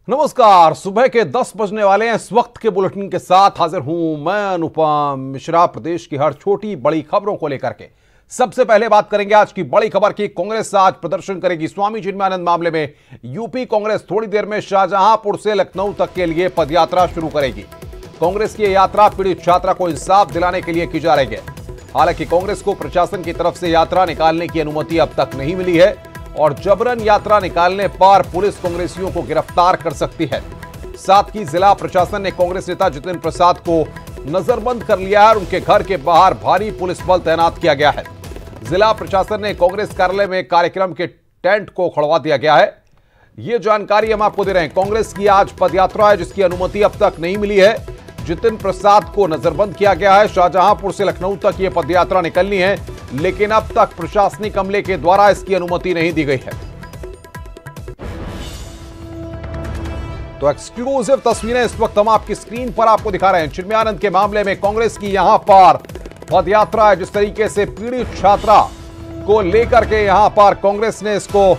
नमस्कार। सुबह के 10 बजने वाले हैं। इस वक्त के बुलेटिन के साथ हाजिर हूं मैं अनुपम मिश्रा। प्रदेश की हर छोटी बड़ी खबरों को लेकर के सबसे पहले बात करेंगे आज की बड़ी खबर की। कांग्रेस आज प्रदर्शन करेगी स्वामी चिन्मयानंद मामले में। यूपी कांग्रेस थोड़ी देर में शाहजहांपुर से लखनऊ तक के लिए पदयात्रा शुरू करेगी। कांग्रेस की यात्रा पीड़ित छात्रा को इंसाफ दिलाने के लिए की जा रही है। हालांकि कांग्रेस को प्रशासन की तरफ से यात्रा निकालने की अनुमति अब तक नहीं मिली है और जबरन यात्रा निकालने पर पुलिस कांग्रेसियों को गिरफ्तार कर सकती है। साथ ही जिला प्रशासन ने कांग्रेस नेता जितिन प्रसाद को नजरबंद कर लिया है और उनके घर के बाहर भारी पुलिस बल तैनात किया गया है। जिला प्रशासन ने कांग्रेस कार्यालय में कार्यक्रम के टेंट को खड़वा दिया गया है। यह जानकारी हम आपको दे रहे हैं। कांग्रेस की आज पदयात्रा है जिसकी अनुमति अब तक नहीं मिली है। जितिन प्रसाद को नजरबंद किया गया है। शाहजहांपुर से लखनऊ तक यह पदयात्रा निकलनी है, लेकिन अब तक प्रशासनिक अमले के द्वारा इसकी अनुमति नहीं दी गई है। तो एक्सक्लूसिव तस्वीरें इस वक्त हम आपकी स्क्रीन पर आपको दिखा रहे हैं। चिन्मयानंद के मामले में कांग्रेस की यहां पर पदयात्रा है। जिस तरीके से पीड़ित छात्रा को लेकर के यहां पर कांग्रेस ने इसको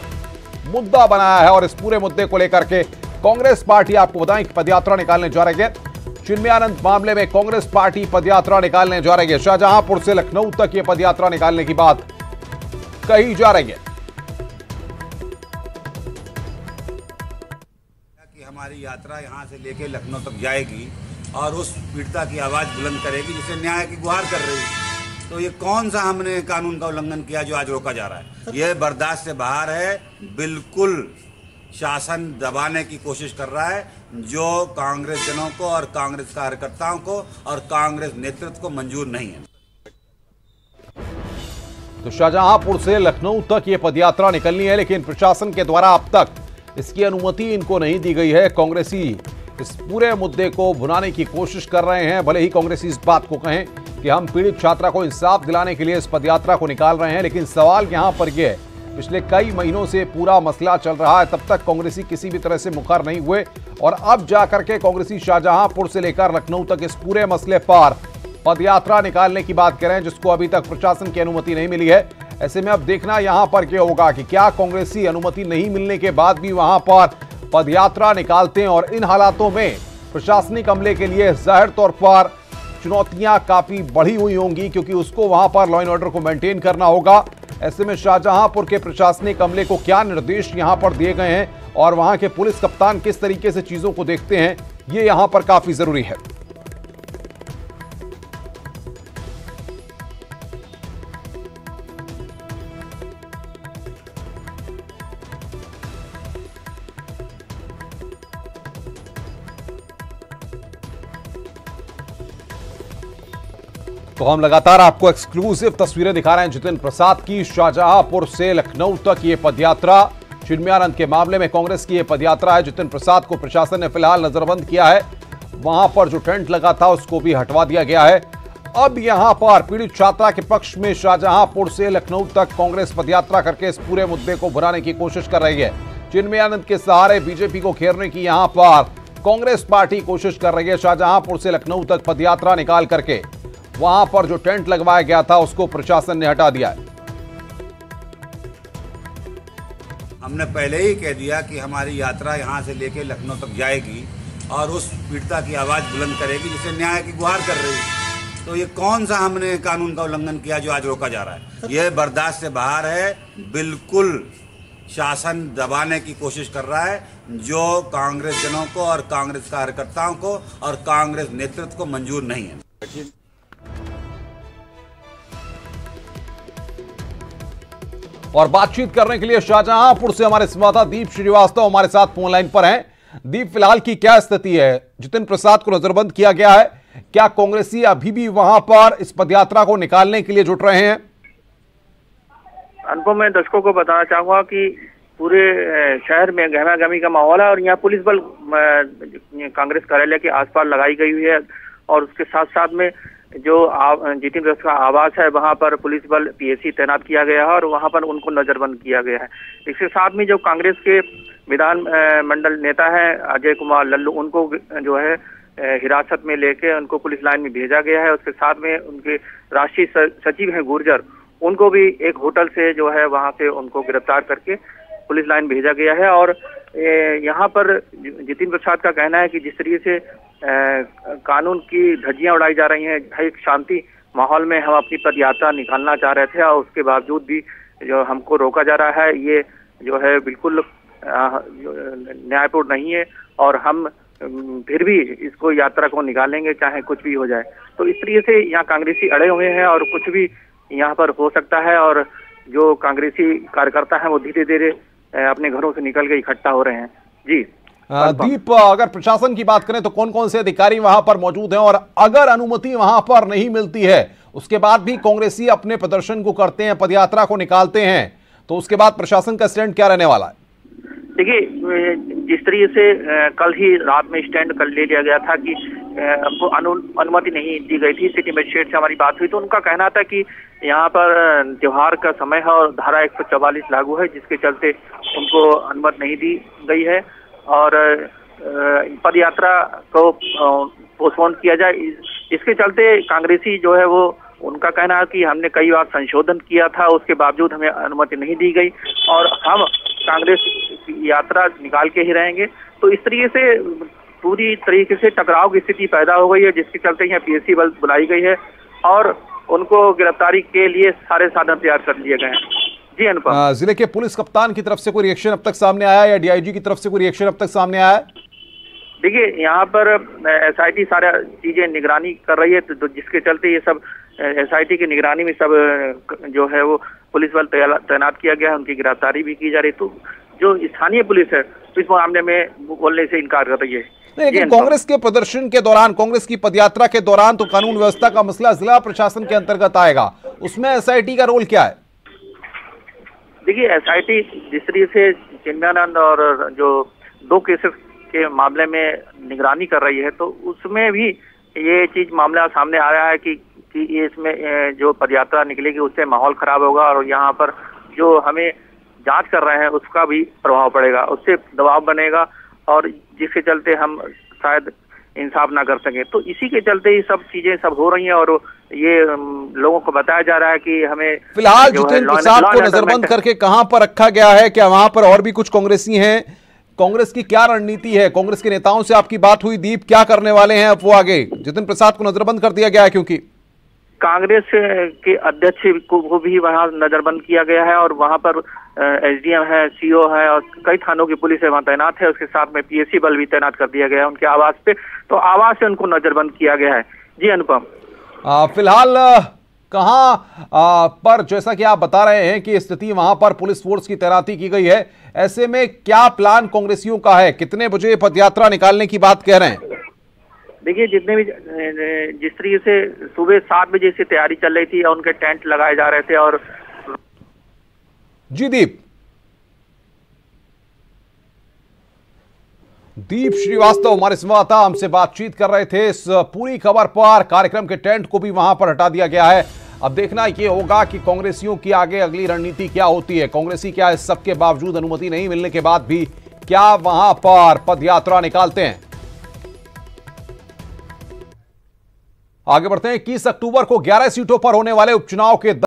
मुद्दा बनाया है और इस पूरे मुद्दे को लेकर के कांग्रेस पार्टी, आपको बताएं कि पदयात्रा निकालने जा रही है। चिन्मयानंद मामले में कांग्रेस पार्टी पदयात्रा निकालने जा रही है। शाहजहांपुर से लखनऊ तक यह पदयात्रा निकालने की बात कही जा रही है। कि हमारी यात्रा यहां से लेकर लखनऊ तक जाएगी और उस पीड़िता की आवाज बुलंद करेगी जिसे न्याय की गुहार कर रही है। तो ये कौन सा हमने कानून का उल्लंघन किया जो आज रोका जा रहा है? यह बर्दाश्त से बाहर है। बिल्कुल शासन दबाने की कोशिश कर रहा है जो कांग्रेस जनों को और कांग्रेस कार्यकर्ताओं को और कांग्रेस नेतृत्व को मंजूर नहीं है। तो शाहजहांपुर से लखनऊ तक यह पदयात्रा निकलनी है, लेकिन प्रशासन के द्वारा अब तक इसकी अनुमति इनको नहीं दी गई है। कांग्रेसी इस पूरे मुद्दे को भुनाने की कोशिश कर रहे हैं। भले ही कांग्रेसी इस बात को कहें कि हम पीड़ित छात्रा को इंसाफ दिलाने के लिए इस पदयात्रा को निकाल रहे हैं, लेकिन सवाल यहां पर यह है पिछले कई महीनों से पूरा मसला चल रहा है, तब तक कांग्रेसी किसी भी तरह से मुखर नहीं हुए और अब जाकर के कांग्रेसी शाहजहांपुर से लेकर लखनऊ तक इस पूरे मसले पर पदयात्रा निकालने की बात कर रहे हैं, जिसको अभी तक प्रशासन की अनुमति नहीं मिली है। ऐसे में अब देखना यहां पर क्या होगा कि क्या कांग्रेसी अनुमति नहीं मिलने के बाद भी वहां पर पदयात्रा निकालते हैं और इन हालातों में प्रशासनिक अमले के लिए जाहिर तौर पर चुनौतियां काफी बढ़ी हुई होंगी, क्योंकि उसको वहां पर लॉ एंड ऑर्डर को मेंटेन करना होगा। ऐसे में शाहजहांपुर के प्रशासनिक अमले को क्या निर्देश यहां पर दिए गए हैं और वहां के पुलिस कप्तान किस तरीके से चीजों को देखते हैं, ये यहां पर काफी जरूरी है। तो हम लगातार आपको एक्सक्लूसिव तस्वीरें दिखा रहे हैं जितिन प्रसाद की। शाहजहांपुर से लखनऊ तक ये पदयात्रा, चिन्मयानंद के मामले में कांग्रेस की ये पदयात्रा है। जितिन प्रसाद को प्रशासन ने फिलहाल नजरबंद किया है। वहां पर जो टेंट लगा था उसको भी हटवा दिया गया है। अब यहां पर पीड़ित छात्रा के पक्ष में शाहजहांपुर से लखनऊ तक कांग्रेस पदयात्रा करके इस पूरे मुद्दे को भुनाने की कोशिश कर रही है। चिन्मयानंद के सहारे बीजेपी को घेरने की यहां पर कांग्रेस पार्टी कोशिश कर रही है। शाहजहांपुर से लखनऊ तक पदयात्रा निकाल करके वहां पर जो टेंट लगवाया गया था उसको प्रशासन ने हटा दिया है। हमने पहले ही कह दिया कि हमारी यात्रा यहां से लेकर लखनऊ तक जाएगी और उस पीड़िता की आवाज बुलंद करेगी जिसे न्याय की गुहार कर रही है। तो ये कौन सा हमने कानून का उल्लंघन किया जो आज रोका जा रहा है? यह बर्दाश्त से बाहर है। बिल्कुल शासन दबाने की कोशिश कर रहा है जो कांग्रेस जनों को और कांग्रेस कार्यकर्ताओं को और कांग्रेस नेतृत्व को मंजूर नहीं है। और बातचीत करने के लिए शाहजहांपुर से हमारे संवाददाता दीप श्रीवास्तव हमारे साथ फोन लाइन पर हैं। दीप, फिलहाल की क्या स्थिति है? जितिन प्रसाद को नजरबंद किया गया है, क्या कांग्रेसी अभी भी वहां पर इस पदयात्रा को निकालने के लिए जुट रहे हैं? अनुपम, मैं दर्शकों को बताना चाहूंगा कि पूरे शहर में गहमा-गहमी का माहौल है और यहाँ पुलिस बल कांग्रेस कार्यालय के आसपास लगाई गई हुई है और उसके साथ साथ में जो जितिन प्रसाद का आवास है वहां पर पुलिस बल पीएसी तैनात किया गया है और वहां पर उनको नजरबंद किया गया है। इसके साथ में जो कांग्रेस के विधान मंडल नेता है अजय कुमार लल्लू, उनको जो है हिरासत में लेके उनको पुलिस लाइन में भेजा गया है। उसके साथ में उनके राष्ट्रीय सचिव हैं गुर्जर, उनको भी एक होटल से जो है वहां से उनको गिरफ्तार करके पुलिस लाइन भेजा गया है। और यहाँ पर जितिन प्रसाद का कहना है कि जिस तरीके से कानून की धज्जियां उड़ाई जा रही हैं, एक शांति माहौल में हम अपनी पदयात्रा निकालना चाह रहे थे और उसके बावजूद भी जो हमको रोका जा रहा है, ये जो है बिल्कुल न्यायपूर्ण नहीं है और हम फिर भी इसको यात्रा को निकालेंगे चाहे कुछ भी हो जाए। तो इस तरीके से यहाँ कांग्रेसी अड़े हुए हैं और कुछ भी यहाँ पर हो सकता है और जो कांग्रेसी कार्यकर्ता हैं वो धीरे धीरे अपने घरों से निकल के इकट्ठा हो रहे हैं। जी दीप, अगर प्रशासन की बात करें तो कौन कौन से अधिकारी वहां पर मौजूद हैं और अगर अनुमति वहां पर नहीं मिलती है उसके बाद भी कांग्रेसी अपने प्रदर्शन को करते हैं, पदयात्रा को निकालते हैं, तो उसके बाद प्रशासन का स्टैंड क्या रहने वाला है? देखिए, जिस तरीके से कल ही रात में स्टैंड कर ले लिया गया था कि हमको अनुमति नहीं दी गई थी, सिटी मजिस्ट्रेट से हमारी बात हुई तो उनका कहना था कि यहाँ पर त्योहार का समय है और धारा 144 लागू है, जिसके चलते उनको अनुमति नहीं दी गई है और पद यात्रा को पोस्टपोन किया जाए। इसके चलते कांग्रेसी जो है वो उनका कहना है कि हमने कई बार संशोधन किया था, उसके बावजूद हमें अनुमति नहीं दी गई और हम कांग्रेस की यात्रा निकाल के ही रहेंगे। तो इस तरीके से पूरी तरीके से टकराव की स्थिति पैदा हो गई है, जिसके चलते यहाँ पीएससी बल बुलाई गई है और उनको गिरफ्तारी के लिए सारे साधन तैयार कर लिए गए हैं। जी अनुपम, जिले के पुलिस कप्तान की तरफ से कोई रिएक्शन अब तक सामने आया या डीआईजी की तरफ से कोई रिएक्शन अब तक सामने आया है? देखिए, यहाँ पर एसआईटी सारा चीजें निगरानी कर रही है, तो जिसके चलते ये सब एसआईटी की निगरानी में सब जो है वो पुलिस बल तैनात किया गया है, उनकी गिरफ्तारी भी की जा रही है। तो जो स्थानीय पुलिस है तो इस मामले में बोलने से इनकार कर रही है। लेकिन कांग्रेस के प्रदर्शन के दौरान, कांग्रेस की पदयात्रा के दौरान तो कानून व्यवस्था का मसला जिला प्रशासन के अंतर्गत आएगा, उसमें एसआईटी का रोल क्या है? देखिए, एसआईटी जिस तरीके से चिन्मयानंद और जो 2 केसेस के मामले में निगरानी कर रही है तो उसमें भी ये चीज मामला सामने आ रहा है कि ये इसमें जो पदयात्रा निकलेगी उससे माहौल खराब होगा और यहाँ पर जो हमें जांच कर रहे हैं उसका भी प्रभाव पड़ेगा, उससे दबाव बनेगा और जिसके चलते हम शायद इंसाफ ना कर सकें। तो इसी के चलते ही सब चीजें सब हो रही हैं और ये लोगों को बताया जा रहा है कि हमें फिलहाल जितेंद्र प्रसाद को नजरबंद करके कहां पर रखा गया है? क्या वहां पर और भी कुछ कांग्रेसी हैं? कांग्रेस की क्या रणनीति है? कांग्रेस के नेताओं से आपकी बात हुई? दीप, क्या करने वाले हैं अब वो आगे? जितेंद्र प्रसाद को नजरबंद कर दिया गया है क्योंकि कांग्रेस के अध्यक्ष को भी वहां नजरबंद किया गया है और वहां पर एसडीएम है, सीओ है और कई थानों की पुलिस है वहां तैनात है। उसके साथ में पीएससी बल भी तैनात कर दिया गया है उनके आवास पे, तो आवास से उनको नजरबंद किया गया है। जी अनुपम, फिलहाल कहां पर, जैसा कि आप बता रहे हैं कि स्थिति वहां पर पुलिस फोर्स की तैनाती की गई है, ऐसे में क्या प्लान कांग्रेसियों का है? कितने बजे पदयात्रा निकालने की बात कह रहे हैं? देखिए, जितने भी जिस तरीके से सुबह 7 बजे से तैयारी चल रही थी और उनके टेंट लगाए जा रहे थे और जी दीप श्रीवास्तव हमारे संवाददाता हमसे बातचीत कर रहे थे। इस पूरी खबर पर कार्यक्रम के टेंट को भी वहां पर हटा दिया गया है। अब देखना यह होगा कि कांग्रेसियों की आगे अगली रणनीति क्या होती है। कांग्रेसी क्या इस सबके बावजूद, अनुमति नहीं मिलने के बाद भी क्या वहां पर पदयात्रा निकालते हैं? आगे बढ़ते हैं। 21 अक्टूबर को 11 सीटों पर होने वाले उपचुनाव के